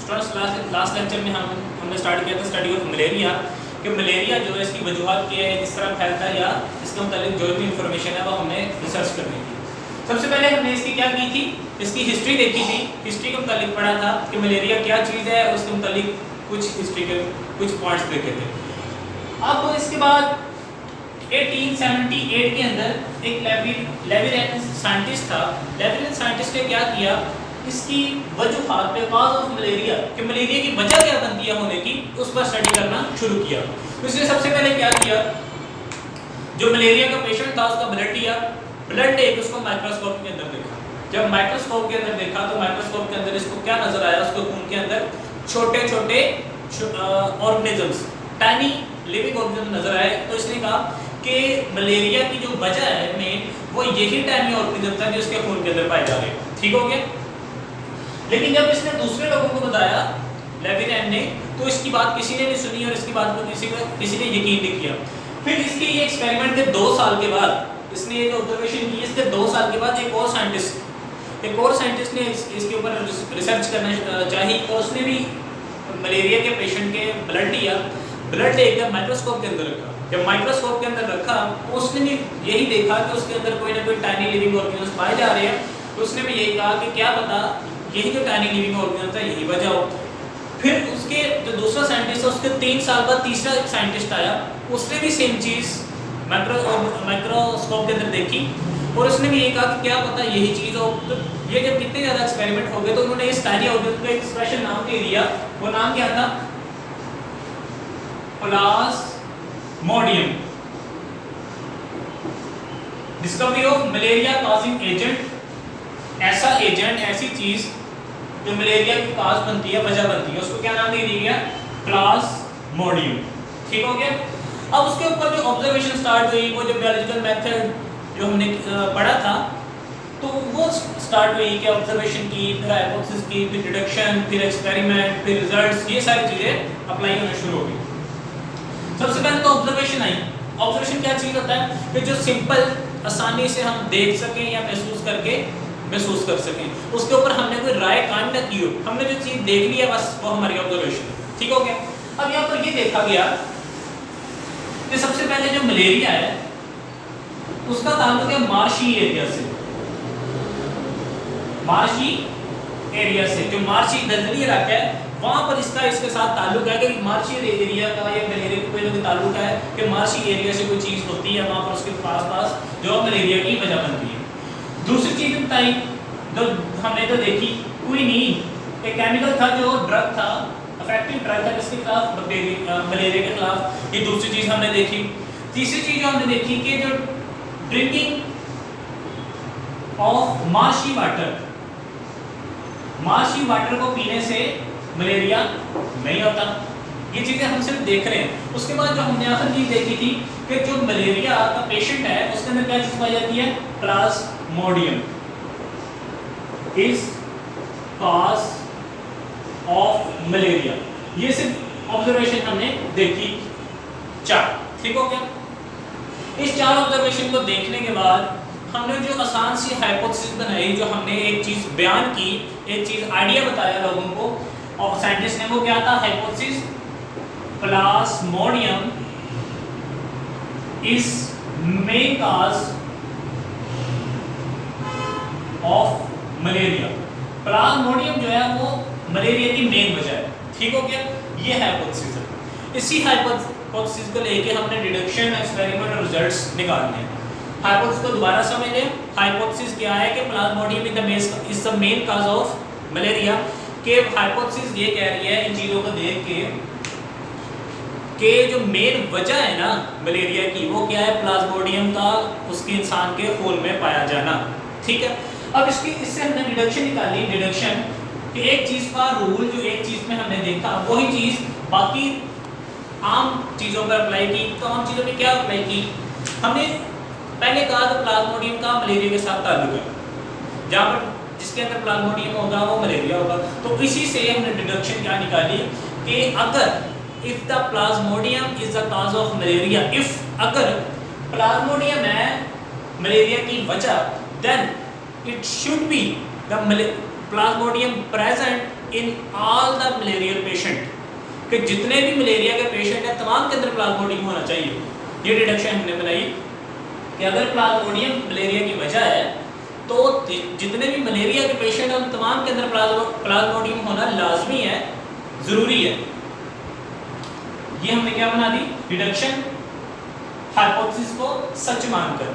Students last lecture में हमने start किया था स्टडी ऑफ मलेरिया कि मलेरिया जो है इसकी वजूहत क्या है, किस तरह फैलता है या इसके मुतालिक जो भी इंफॉर्मेशन है वो हमने रिसर्च करनी थी। सबसे पहले हमने इसकी क्या की थी, इसकी हिस्ट्री देखी थी। हिस्ट्री के मुतालिक पढ़ा था कि मलेरिया क्या चीज़ है, उसके मुतालिक कुछ हिस्ट्री के कुछ पॉइंट्स देखे थे। अब इसके बाद 1878 के अंदर एक लेविरेन साइंटिस्ट था। लेविरेन साइंटिस्ट ने क्या किया, इसकी वजूहात पे कॉज ऑफ मलेरिया कि मलेरिया की वजह क्या बनती है होने की, उस पर स्टडी करना शुरू किया। तो इसने सबसे पहले क्या किया, जो मलेरिया का पेशेंट था उसका ब्लड लिया, ब्लड लेके उसको माइक्रोस्कोप के अंदर देखा। जब माइक्रोस्कोप के अंदर देखा तो माइक्रोस्कोप के अंदर इसको क्या नजर आया, उसके खून के अंदर छोटे छोटे ऑर्गेनिजम्स, टाइनी लिविंग ऑर्गेनिज्म नजर आए। तो इसने कहा कि मलेरिया की जो वजह है मेन वो यही टाइनी ऑर्गेनिज्म था जो उसके खून के अंदर पाए जा रहे हैं। ठीक हो गया। लेकिन जब इसने दूसरे लोगों को बताया लेविरेन ने, तो इसकी बात किसी ने नहीं सुनी और इसकी बात को किसी ने यकीन नहीं किया। फिर इसके ये एक्सपेरिमेंट के 2 साल के बाद इसने ये जो ऑब्जर्वेशन की, इसके 2 साल के बाद एक और साइंटिस्ट ने इसके ऊपर रिसर्च करना चाही और उसने भी मलेरिया के पेशेंट के ब्लड लिया, ब्लड लेकर माइक्रोस्कोप के अंदर रखा। जब माइक्रोस्कोप के अंदर रखा तो उसने भी यही देखा कि उसके अंदर कोई ना कोई टाइनी लिविंग ऑर्गेनिज्म पाए जा रहे हैं। तो उसने भी यही कहा कि क्या पता यही जो टाइनी लिविंग ऑर्गेनिज्म था यही वजह हो। फिर उसके जो दूसरा साइंटिस्ट है उसके 3 साल बाद तीसरा एक साइंटिस्ट आया, उसने भी सेम चीज़ माइक्रोस्कोप के अंदर देखी और उसने भी ये कहा कि क्या पता यही चीज़ हो। तो ये जब कितने ज़्यादा एक्सपेरिमेंट हो गए तो उन्होंने इस टाइनी ऑर्गेनिज्म का एक स्पेशल नाम दे दिया। वो नाम क्या था, Plasmodium. Discovery of malaria causing agent, ऐसा एजेंट, ऐसी चीज जो मलेरिया की काज बनती है, वजह बनती है, उसको क्या नाम दे दिया गया, प्लाज्मोडियम। ठीक हो गया। अब उसके ऊपर जो ऑब्जर्वेशन स्टार्ट हुई, वो जो बायोलॉजिकल मेथड जो हमने पढ़ा था, तो वो स्टार्ट हुई कि ऑब्जर्वेशन की, फिर हाइपोथेसिस की, फिर डिडक्शन, फिर एक्सपेरिमेंट, फिर रिजल्ट्स, ये सारी चीजें अप्लाई होना शुरू हो गई। सबसे पहले तो ऑब्जर्वेशन आई। ऑब्जर्वेशन क्या चीज होता है कि जो सिंपल आसानी से हम देख सकें या महसूस कर सकें, उसके ऊपर हमने कोई राय कायम न की हो, हमने जो चीज देख ली है बस वो हमारी ऑब्जर्वेशन। ठीक हो गया। अब यहाँ पर ये देखा गया कि सबसे पहले जो मलेरिया है उसका ताल्लुक है मार्शी एरिया से, जो मार्शी दलदली इलाका है वहां पर इसके साथ ताल्लुक है कि मार्शी एरिया का या मलेरिया का कोई ताल्लुक है कि मार्शी एरिया से कोई चीज होती है वहां पर, उसके पास जो मलेरिया की वजह बनती है। दूसरी चीज बताई जो हमने तो देखी, क्विनीन एक केमिकल था जो ड्रग था, इफेक्टिव ड्रग था जिसके खिलाफ मलेरिया के खिलाफ। ये दूसरी चीज हमने देखी। तीसरी चीज जो हमने देखी कि जो ड्रिंकिंग ऑफ मार्शी वाटर को पीने से मलेरिया नहीं होता। ये चीजें हम सिर्फ देख रहे हैं। उसके बाद जो हमने आखिर चीज देखी थी कि जो मलेरिया का पेशेंट है उसके अंदर क्या चीज पाई जाती है, Plasmodium is cause of malaria. ये सिर्फ ऑब्जर्वेशन हमने देखी 4। ठीक हो गया। इस 4 ऑब्जर्वेशन को देखने के बाद हमने जो आसान सी हाइपोथेसिस बनाई, जो हमने एक चीज बयान की, एक चीज आइडिया बताया लोगों को, और साइंटिस्ट ने वो क्या था, hypothesis Plasmodium is main cause of malaria. Plasmodium जो है वो मलेरिया की मेन वजह है। ठीक हो गया। ये हाइपोथेसिस है। इसी हाइपोथेसिस को लेके हमने डिडक्शन, एक्सपेरिमेंट और रिजल्ट्स निकालने हैं। हाइपोथेसिस को दोबारा समझ लें। हाइपोथेसिस क्या है कि Plasmodium is the main cause of malaria. के हाइपोथेसिस ये कह रही है इन चीज़ों को देख के जो मेन वजह है ना मलेरिया की, वो क्या है, प्लाज्मोडियम का उसके इंसान के खून में पाया जाना। ठीक है। अब इससे हमने डिडक्शन निकाली। डिडक्शन कि एक चीज़ का रूल जो एक चीज़ में हमने देखा वही चीज़ बाकी आम चीज़ों पर अप्लाई की। तो आम चीज़ों में क्या अप्लाई की, हमने पहले कहा तो प्लाज्मोडियम का मलेरिया के साथ ताल्लुक है, जहाँ पर जिसके अंदर प्लाज्मोडियम होगा वो मलेरिया होगा। तो इसी से हमने डिडक्शन क्या निकाली कि अगर if the plasmodium is the cause of malaria, if अगर प्लाज्मोडियम है मलेरिया की वजह, then it should be the plasmodium present in all the malarial patient, कि जितने भी मलेरिया के पेशेंट हैं तमाम के अंदर प्लाज्मोडियम होना चाहिए। ये डिडक्शन हमने बनाई कि अगर प्लाज्मोडियम मलेरिया की वजह है तो जितने भी मलेरिया के पेशेंट हैं उन तमाम के अंदर प्लाज्मोडियम होना लाजमी है, ज़रूरी है। ये हमने क्या बना दी, डिडक्शन हाइपोथेसिस को सच मानकर।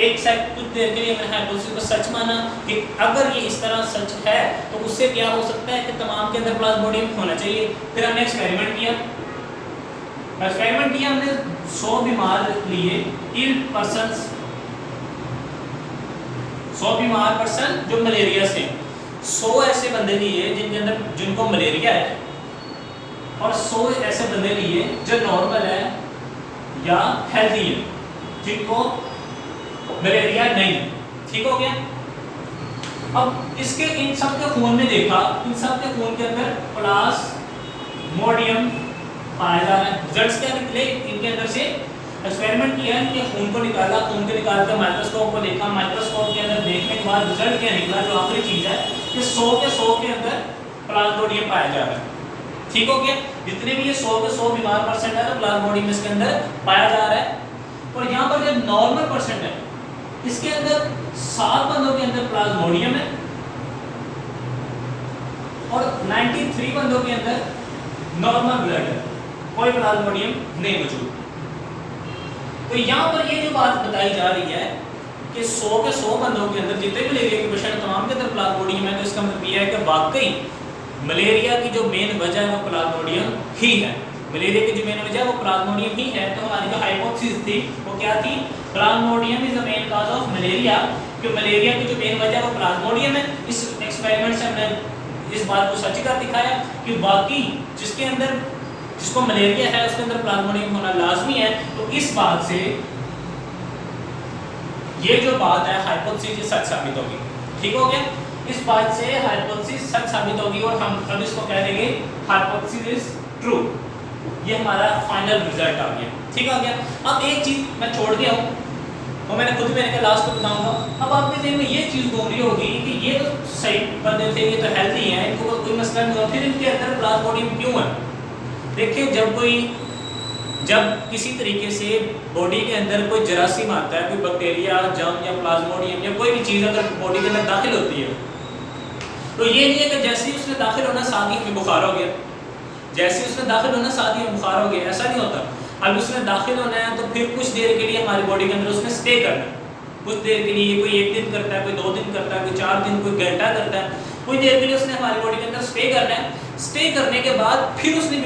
एक सेकंड कुछ देर के लिए मैंने हाइपोथेसिस को सच माना कि अगर ये इस तरह सच है तो उससे क्या हो सकता है कि तमाम के अंदर प्लाज्मोडियम होना चाहिए। फिर हमने एक्सपेरिमेंट किया हमने 100 बीमार लिए, इल पर्सन्स, 100 बीमार पर्सन जो मलेरिया से, 100 ऐसे बंदे लिए जिनको मलेरिया है और 100 ऐसे बंदे लिए जो नॉर्मल है या हेल्दी है, जिनको मलेरिया नहीं। ठीक हो गया। अब इसके इन सब के खून में देखा, इन सब के खून के अंदर प्लाज्मोडियम पाया जा रहा है। रिजल्ट्स क्या निकले इनके अंदर से? एक्सपेरिमेंट किया, इनके खून को निकाला, खून को निकाल कर माइक्रोस्कोप को देखा, माइक्रोस्कोप के अंदर देखने के बाद रिजल्ट क्या निकला, जो आखिरी चीज है कि 100 के अंदर प्लाज्मोडियम पाया जा रहा है। ठीक हो गया। जितने भी ये 100 के 100 बीमार पर्सेंट है तो प्लाज्मोडियम इसके अंदर पाया जा रहा है। और यहाँ पर जो नॉर्मल पर्सेंट है इसके अंदर 7 बंदों के अंदर प्लाज्मोडियम है और 93 बंदों के अंदर नॉर्मल ब्लड है, कोई प्लाज्मोडियम नहीं मौजूद। तो यहाँ पर ये जो बात बताई जा रही है कि 100 के 100 बंदों के अंदर जितने मलेरिया के पेशेंट तमाम के अंदर प्लाज्मोडियम है, तो इसका मतलब ये है कि वाकई मलेरिया की जो मेन वजह है वो प्लाज्मोडियम ही है। मलेरिया की जो मेन वजह है वो प्लाज्मोडियम ही है। तो हमारी जो हाइपोथेसिस थी वो क्या थी? Plasmodium is the main cause of malaria, कि मलेरिया की जो मेन वजह है वो प्लाज्मोडियम है। इस एक्सपेरिमेंट से हमने इस बात को सच कर दिखाया कि वाकई जिसको मलेरिया है उसके अंदर प्लाज्मोडियम होना लाजमी है। तो इस बात से ये जो बात है हाइपोथेसिस सच साबित होगी। ठीक हो गया। इस बात से हाइपोथेसिस सच साबित होगी और हम अब इसको कह देंगे हाइपोथेसिस इज ट्रू। ये हमारा फाइनल रिजल्ट आ गया। ठीक आ गया। अब एक चीज मैं छोड़ गया हूँ और मैंने खुद मैंने कहा लास्ट को बताऊंगा। अब आपके दिल में ये चीज घूम रही होगी कि ये तो सही बंदे थे, ये तो हेल्दी हैं, इनको कोई मसला नहीं हुआ, फिर इनके अंदर प्लाज्मोडियम क्यों है? देखिए, जब किसी तरीके से बॉडी के अंदर कोई जरासीम आता है, कोई बैक्टीरिया, जर्म या प्लाज्मोडियम या कोई भी चीज़ अगर बॉडी के अंदर दाखिल होती है तो ये नहीं है कि जैसे ही उसने दाखिल होना साथ ही हमें बुखार हो गया, जैसे उसने दाखिल होना साथ ही बुखार हो गया, ऐसा नहीं होता। अब उसने दाखिल होना है तो फिर कुछ देर के लिए हमारी बॉडी के अंदर उसने स्टे करना है। कुछ देर के लिए कोई 1 दिन करता है, कोई 2 दिन करता है, कोई 4 दिन, कोई घंटा करता है। कुछ देर के लिए उसने हमारी बॉडी के अंदर स्टे करना है। स्टे करने के बाद फिर उसने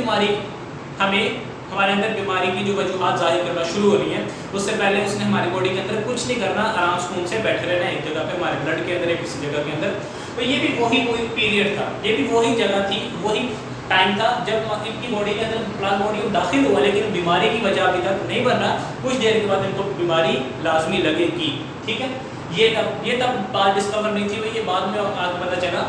हमारे अंदर बीमारी की जो वजूहात जाहिर करना शुरू हो रही है। उससे पहले उसने हमारी बॉडी के अंदर कुछ नहीं करना, आराम सुकून से बैठे रहना एक जगह पे, हमारे ब्लड के अंदर या किसी जगह के अंदर। तो ये भी वही पीरियड था, ये भी वही जगह थी, वही टाइम था जब इनकी बॉडी के अंदर प्लाज्मोडियम दाखिल हुआ, लेकिन बीमारी की वजह अभी तक नहीं बन रहा। कुछ देर के बाद इनको बीमारी लाजमी लगेगी। ठीक है। ये तब बात डिस्कवर नहीं थी हुई, ये बाद में आगे पता चला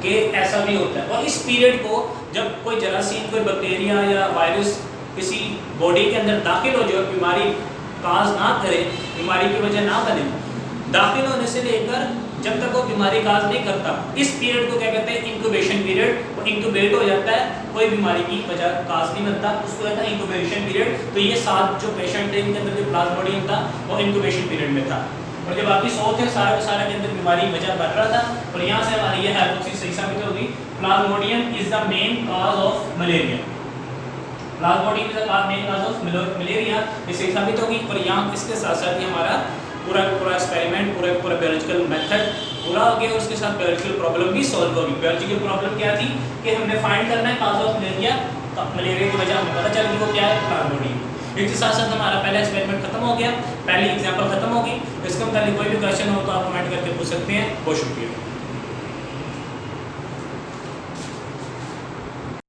कि ऐसा भी होता है। और इस पीरियड को जब कोई जरासीम, कोई बैक्टीरिया या वायरस किसी बॉडी के अंदर दाखिल हो जाए, बीमारी काज ना करे, बीमारी की वजह ना बने, दाखिल होने से लेकर जब तक वो बीमारी काज नहीं करता, इस पीरियड को क्या कहते हैं? Incubation period. वो इंक्यूबेट हो जाता है, कोई बीमारी की वजह काज नहीं बनता, उसको कहता है इंक्यूबेशन पीरियड। तो ये 7 जो पेशेंट थे इनके अंदर जो प्लाज्मोडियम था वो इंक्यूबेशन पीरियड में था, और जो बाकी 100 थे सारे के सारे के अंदर बीमारी वजह बढ़ रहा था। और यहाँ से हमारी ये हाइपोथेसिस सही साबित होगी, Plasmodium is the main cause of malaria. Plasmodium is the main cause of malaria, ये सही साबित होगी। और यहाँ इसके साथ साथ ही हमारा पूरा एक्सपेरिमेंट, पूरा बायोलॉजिकल मेथड पूरा हो गया और उसके साथ बायोलॉजिकल प्रॉब्लम भी सॉल्व होगी। बायोलॉजिकल प्रॉब्लम क्या थी कि हमने फाइंड करना है कॉज ऑफ मलेरिया। मलेरिया की वजह हमें पता चल गई वो क्या है? प्लाज्मोडियम। इसके साथ साथ हमारा पहला एक्सपेरिमेंट खत्म हो गया, पहली एग्जाम्पल खत्म होगी। इसके मुताबिक कोई भी क्वेश्चन हो तो आप कमेंट करके पूछ सकते हैं। बहुत शुक्रिया।